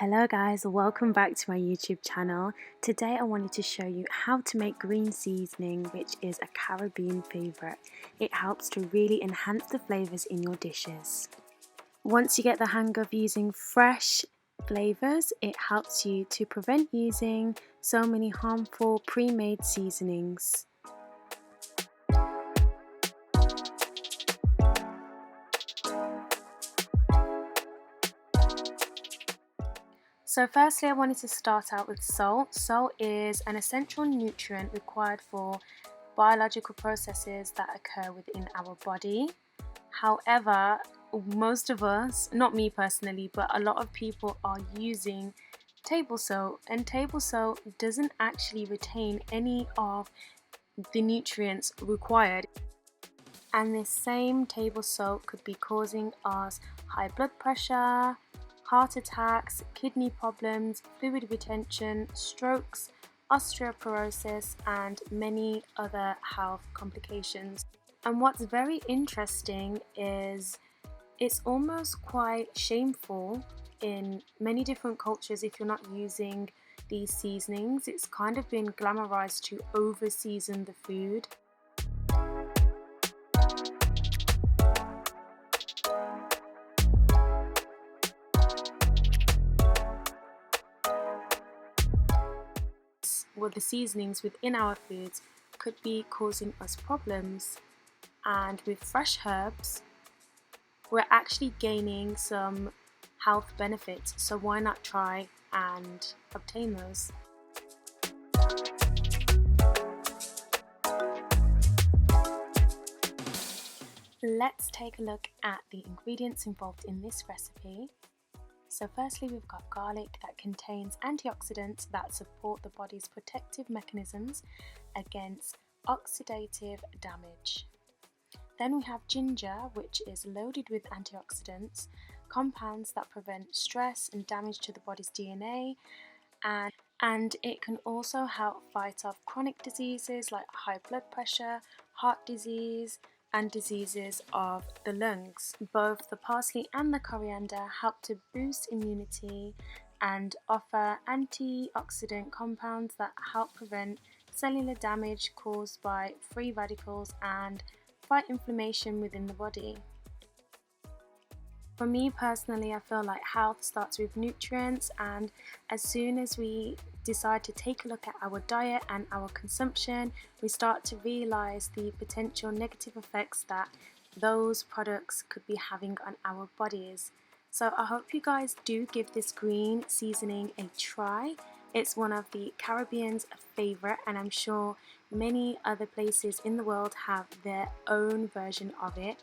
Hello guys, welcome back to my YouTube channel. Today I wanted to show you how to make green seasoning, which is a Caribbean favourite. It helps to really enhance the flavours in your dishes. Once you get the hang of using fresh flavours, it helps you to prevent using so many harmful pre-made seasonings. So firstly, I wanted to start out with salt. Salt is an essential nutrient required for biological processes that occur within our body. However, most of us, not me personally, but a lot of people are using table salt, and table salt doesn't actually retain any of the nutrients required. And this same table salt could be causing us high blood pressure, heart attacks, kidney problems, fluid retention, strokes, osteoporosis, and many other health complications. And what's very interesting is it's almost quite shameful in many different cultures if you're not using these seasonings. It's kind of been glamorized to over season the food. Well, the seasonings within our foods could be causing us problems, and with fresh herbs we're actually gaining some health benefits, so why not try and obtain those. Let's take a look at the ingredients involved in this recipe. So firstly, we've got garlic that contains antioxidants that support the body's protective mechanisms against oxidative damage. Then we have ginger, which is loaded with antioxidants, compounds that prevent stress and damage to the body's DNA, and it can also help fight off chronic diseases like high blood pressure, heart disease, and diseases of the lungs. Both the parsley and the coriander help to boost immunity and offer antioxidant compounds that help prevent cellular damage caused by free radicals and fight inflammation within the body. For me personally, I feel like health starts with nutrients, and as soon as we decide to take a look at our diet and our consumption, we start to realize the potential negative effects that those products could be having on our bodies. So I hope you guys do give this green seasoning a try. It's one of the Caribbean's favorite, and I'm sure many other places in the world have their own version of it.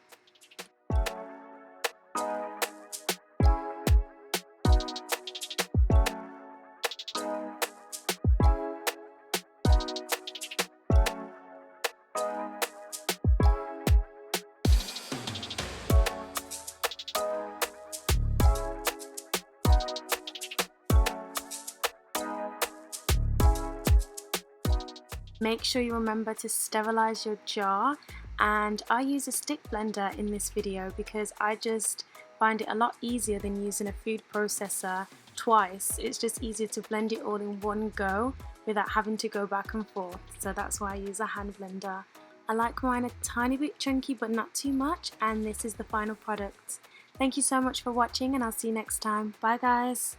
Make sure you remember to sterilize your jar, and I use a stick blender in this video because I just find it a lot easier than using a food processor twice. It's just easier to blend it all in one go without having to go back and forth, so that's why I use a hand blender. I like mine a tiny bit chunky but not too much, and this is the final product. Thank you so much for watching, and I'll see you next time. Bye guys!